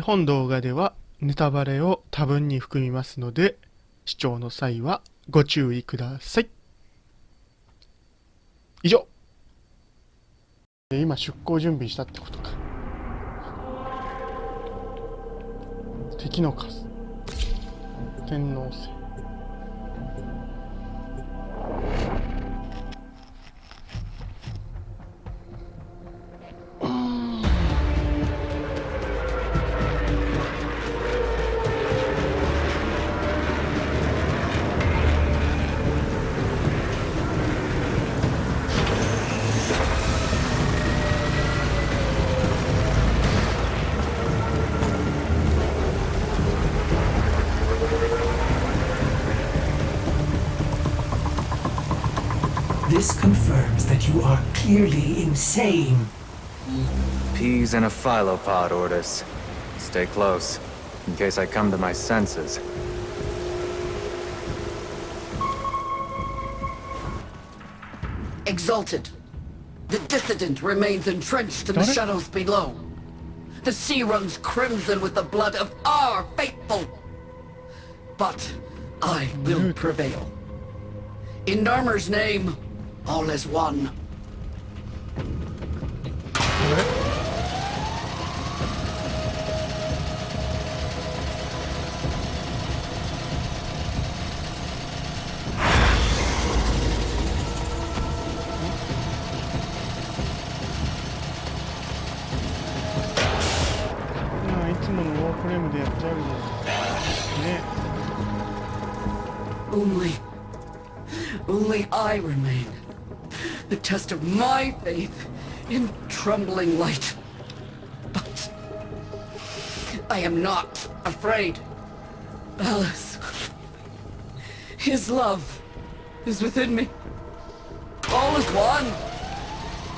本動画ではネタバレを多分に含みますので、視聴の際はご注意ください。以上。今出航準備したってことか。敵の数、天王星。This confirms that you are clearly insane. Peas in a phylopod, Ordis. Stay close, in case I come to my senses. Exalted. The dissident remains entrenched in the shadows below. The sea runs crimson with the blood of our faithful. But I will prevail. In Narmer's name, all is one. いつものウォーフレームでやってあるじゃん。ね。Only I remain. The test of my faith in trembling light. But I am not afraid. Ballas. His love is within me. All is one.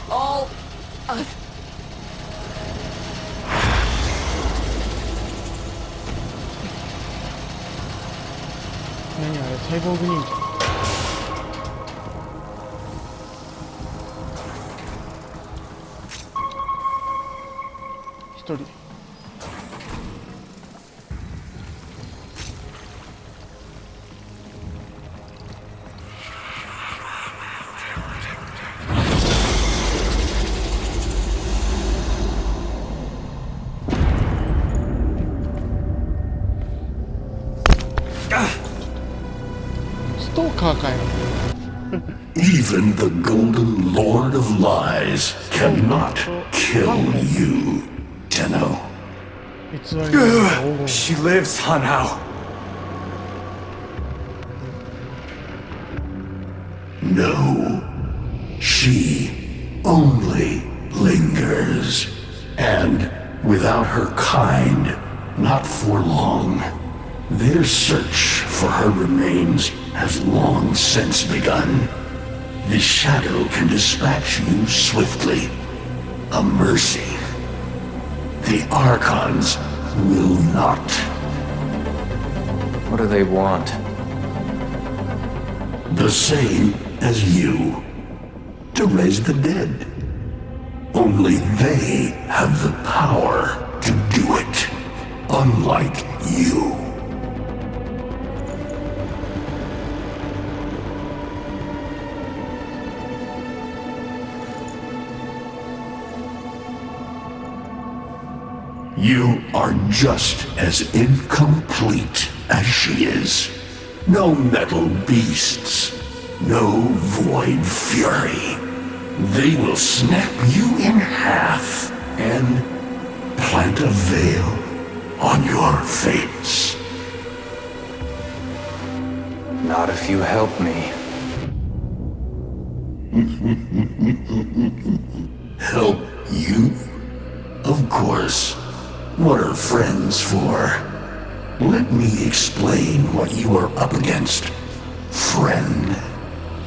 All us. 何あれ、サイボーグ忍者。一人。ストーカーかよ。Even the golden lord of lies cannot kill you, Tenno. She lives somehow. No, she only lingers, and without her kind, not for long. Their search for her remains has long since begun. The shadow can dispatch you swiftly. A mercy. The Archons will not. What do they want? The same as you. To raise the dead. Only they have the power to do it. Unlike you. You are just as incomplete as she is. No metal beasts, no void fury. They will snap you in half and plant a veil on your face. Not if you help me. Help you? Of course. What are friends for? Let me explain what you are up against, friend.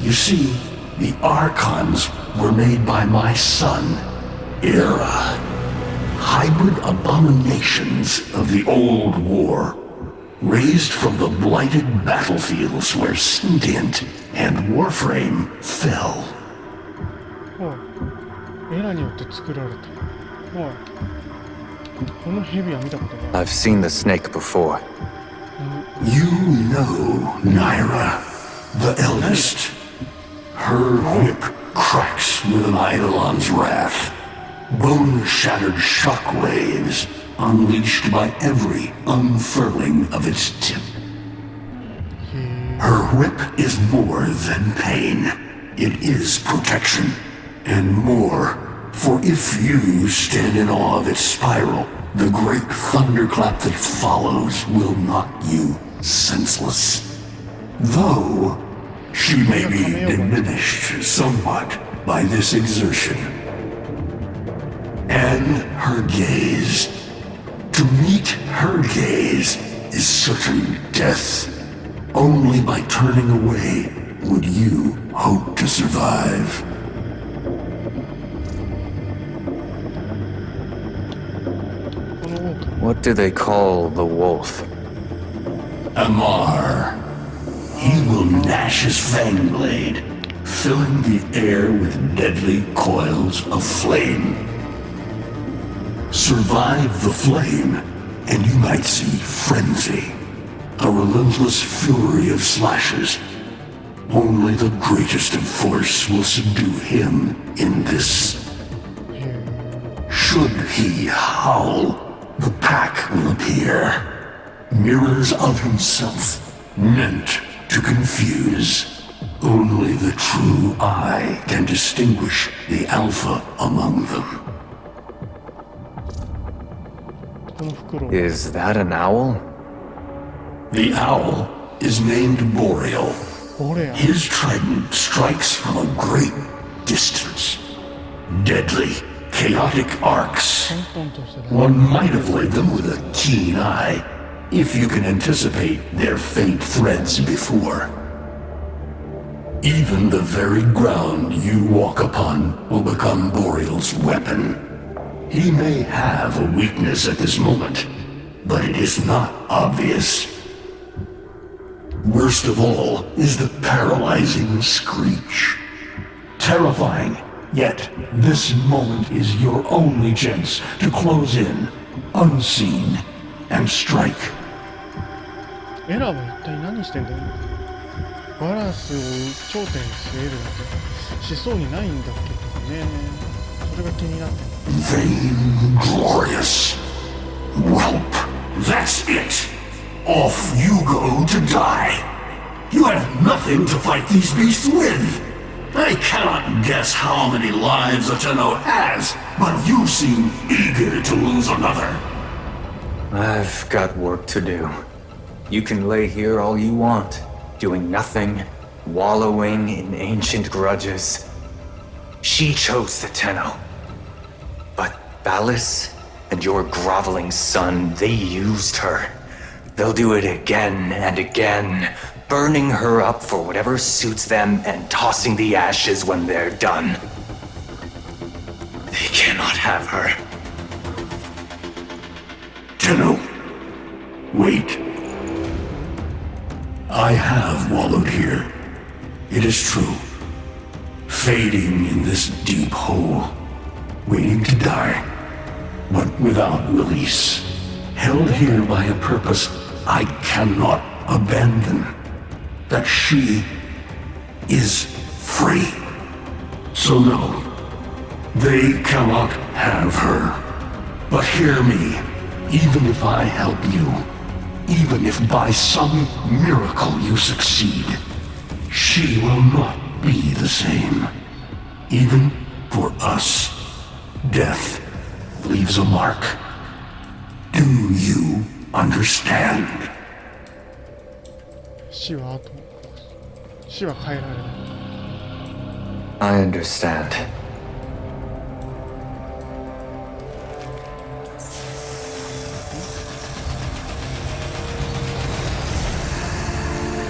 You see, the Archons were made by my son, Era. Hybrid abominations of the old war, raised from the blighted battlefields where Sentient and Warframe fell. エラによって作られた。この蛇は見たことない。 I've seen the snake before. You know Naira, the eldest. Her whip cracks with an eidolon's wrath. Bone-shattered shockwaves unleashed by every unfurling of its tip. Her whip is more than pain. It is protection. And more, for if you stand in awe of its spiral, the great thunderclap that follows will knock you senseless. Though she may be diminished somewhat by this exertion. And her gaze. To meet her gaze is certain death. Only by turning away would you hope to survive. What do they call the wolf? Amar. He will gnash his fang blade, filling the air with deadly coils of flame. Survive the flame, and you might see frenzy. A relentless fury of slashes. Only the greatest of force will subdue him in this. Should he howl, the pack will appear. Mirrors of himself, meant to confuse. Only the true eye can distinguish the alpha among them. この袋。 Is that an owl? The owl is named Boreal. ボレア。 His trident strikes from a great distance. Deadly, chaotic arcs. トントンとしてる。 One might avoid them with a keen eye, if you can anticipate their faint threads before. Even the very ground you walk upon will become Boreal's weapon. He may have a weakness at this moment, but it is not obvious. Worst of all is the paralyzing screech. Terrifying, yet this moment is your only chance to close in, unseen, and strike. エラは一体何してんだよ。バランスを頂点に据えるなんてしそうにないんだけどね。それが気になって。 Vainglorious. Whelp, that's it. Off you go to die. You have nothing to fight these beasts with. I cannot guess how many lives Ateno has, but you seem eager to lose another. I've got work to do. You can lay here all you want, doing nothing, wallowing in ancient grudges. She chose the Tenno. But Ballas and your groveling son, they used her. They'll do it again and again, burning her up for whatever suits them and tossing the ashes when they're done. They cannot have her. Tenno, wait. I have wallowed here. It is true. Fading in this deep hole, waiting to die, but without release. Held here by a purpose I cannot abandon. That she is free. So no, they cannot have her. But hear me, even if I help you, even if by some miracle you succeed, she will not be the same. Even for us, death leaves a mark. Do you understand? 死は後。死は変えられない。 I understand.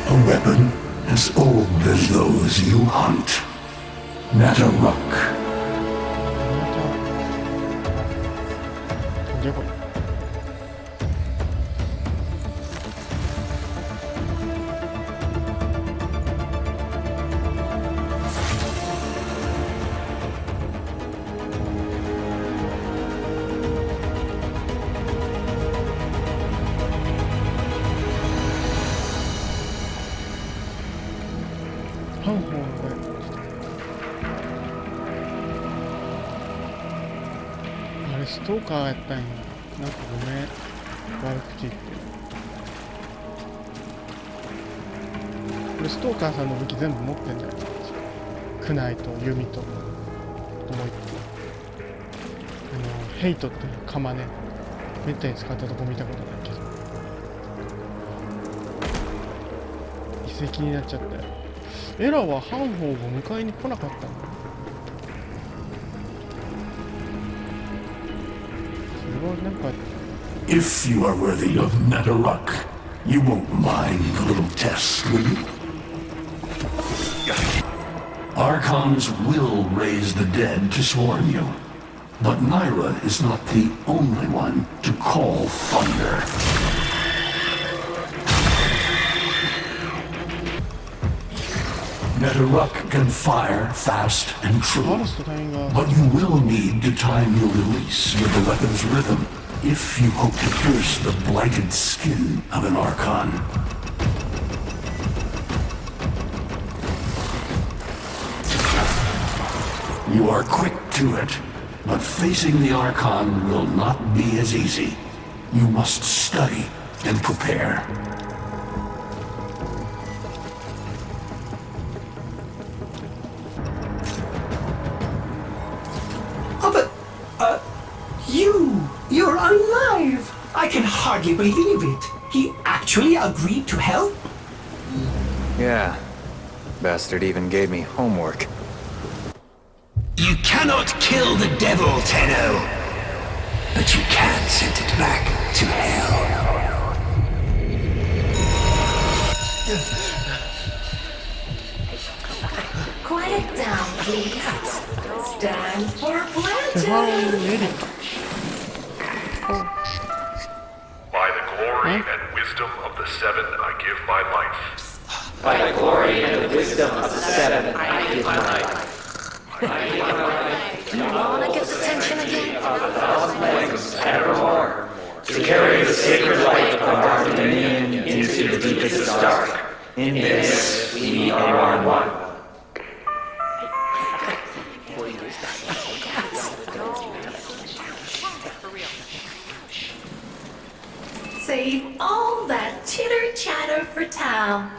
A weapon as old as those you hunt. Nataruk. じゃあこれ。トーカーやったんや。なんかごめん、悪口言って。俺ストーカーさんの武器全部持ってんだよ。クナイと弓ともう一個ヘイトっていう鎌ね、めったに使ったとこ見たことないけど遺跡になっちゃったよ。エラはハンホーを迎えに来なかったんだ。それはなんか If you are worthy of Netherrock, you won't mind the little test, will you? Archons will raise the dead to swarm you, but Myra is not the only one to call thunder. Netherrock can fire fast and true, バラスと隊員が but you will need to time your release with the weapon's rhythm if you hope to pierce the blighted skin of an Archon. You are quick to it, but facing the Archon will not be as easy. You must study and prepare. Oh, but, you're alive! I can hardly believe it. He actually agreed to help? Yeah. Bastard even gave me homework. You cannot kill the devil, Tenno. But you can send it back to hell. Quiet down, please. Stand for 手番 pledges. エリ By the glory and wisdom of the Seven, I give my life. By the glory and the wisdom of the Seven, I give my life. You wanna get the tension again? Of the thousand legs evermore, to carry the sacred light of our dominion into the deepest dark. In this we are one. Save all that chitter-chatter for Tao.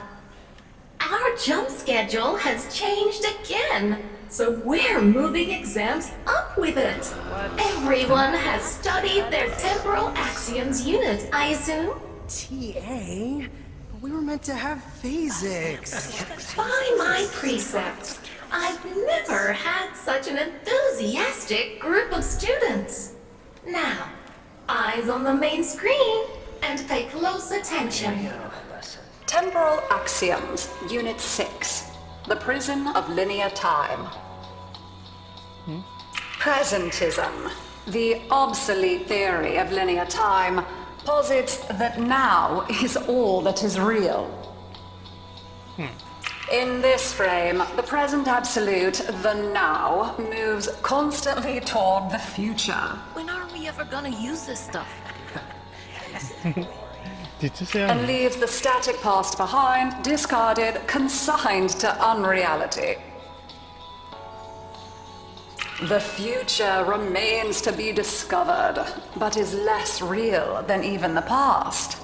Our jump schedule has changed again, so we're moving exams up with it. Everyone has studied their temporal axioms unit, I assume? TA? We were meant to have physics. By my precepts, I've never had such an enthusiastic group of students. Now, eyes on the main screen and pay close attention. Temporal Axioms, Unit 6. The Prison of Linear Time. Presentism, the obsolete theory of linear time, posits that now is all that is real. In this frame, the present absolute, the now, moves constantly toward the future. When are we ever gonna use this stuff? 実性あ And る leaves the static past behind, discarded, consigned to unreality. The future remains to be discovered, but is less real than even the past.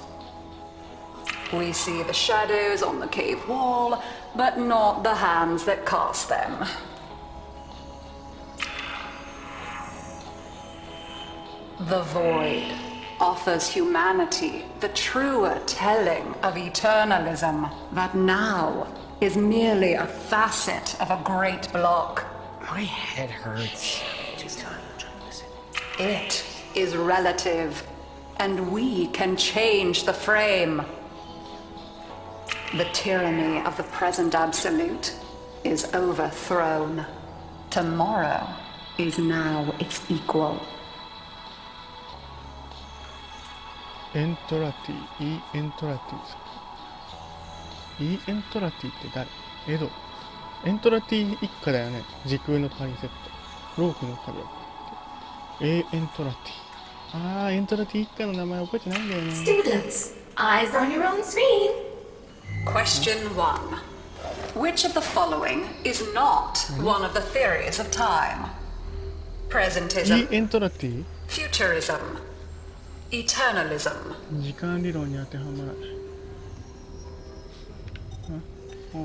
We see the shadows on the cave wall, but not the hands that cast them. The void offers humanity the truer telling of eternalism that now is merely a facet of a great block. My head hurts. It is relative, and we can change the frame. The tyranny of the present absolute is overthrown. Tomorrow is now its equal. エントラティ、イーエントラティさん。イーエントラティって誰？エド。エントラティ一家だよね。時空のトリセット。ロークの壁。エントラティ。エントラティ一家の名前覚えてないんだよね。Students, eyes on your own screen. Question 1. Which of the following is not one of the theories of time? イ Presentism. ーエントラティ futurism, eternalism. 時間理論に当てはまらない。お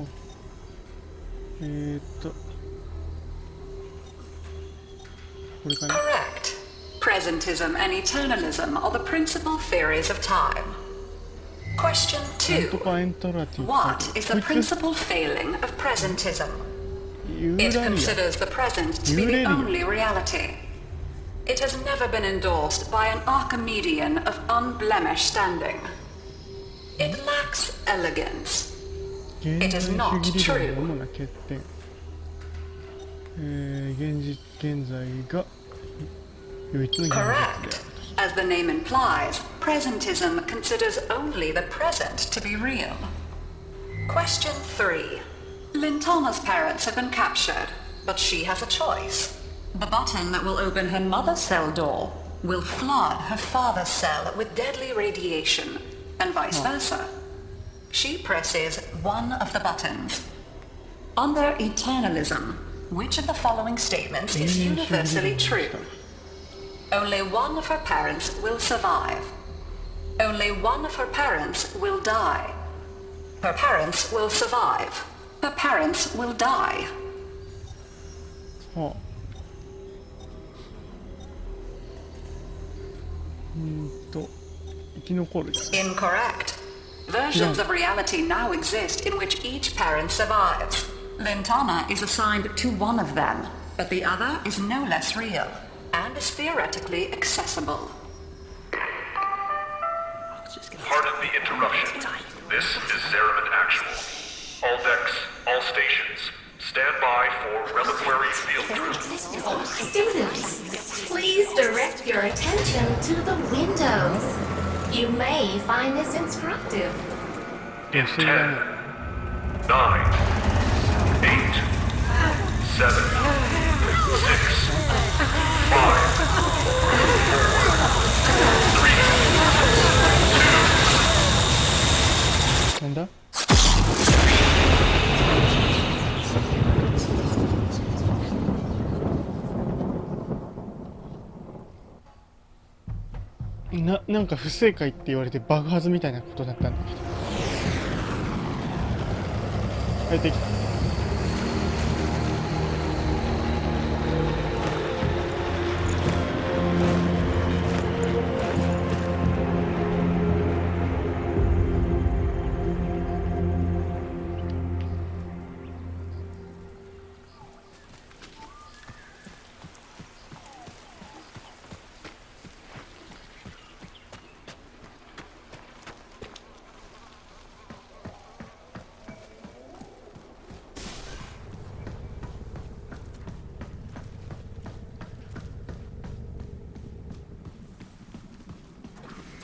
これかな。 Correct. Presentism and eternalism are the principal theories of time. Question 2. なんとかエントラティ What is the principal failing of presentism? ユ It ーラリ considers the present to be the only reality. It has never been endorsed by an Archimedean of unblemished standing. It lacks elegance. ア。現 It 在 is 主 not 義理論 true. の主な欠点。現在が唯一の現実である Correct. As the name implies, presentism considers only the present to be real. Question 3. Lintana's parents have been captured, but she has a choice. The button that will open her mother's cell door will flood her father's cell with deadly radiation, and vice versa. She presses one of the buttons. Under eternalism, which of the following statements is universally true? Only one of her parents will survive. Only one of her parents will die. Her parents will survive. Her parents will die. はあ、生き残るじゃない。 Incorrect. Versions of reality now exist in which each parent survives. Lintana is assigned to one of them, but the other is no less real and is theoretically accessible. Pardon the interruption. This is Zeraman Actual. All decks, all stations, stand by for reliquary field drill. Students, please direct your attention to the windows. You may find this instructive. In 10, 9, 8, 7, 6, 5, 4, 3, なんだ。なんか不正解って言われて爆発みたいなことだったんだけど。はい、できた。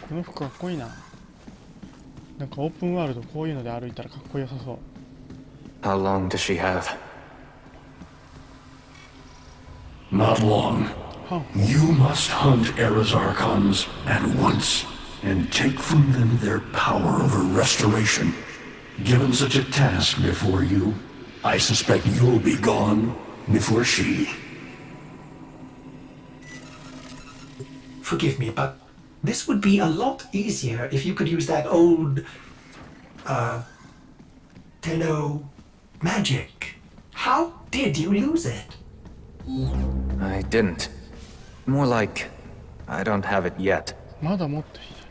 この服かっこいいな。なんかオープンワールドこういうので歩いたらかっこよさそう。 How long does she have? Not long. Huh. You must hunt Erazarchons at once and take from them their power over restoration. Given such a task before you, I suspect you'll be gone before she. Forgive me, but this would be a lot easier if you could use that old, Tenno magic. How did you use it? I didn't. More like, I don't have it yet. まだ持っていない。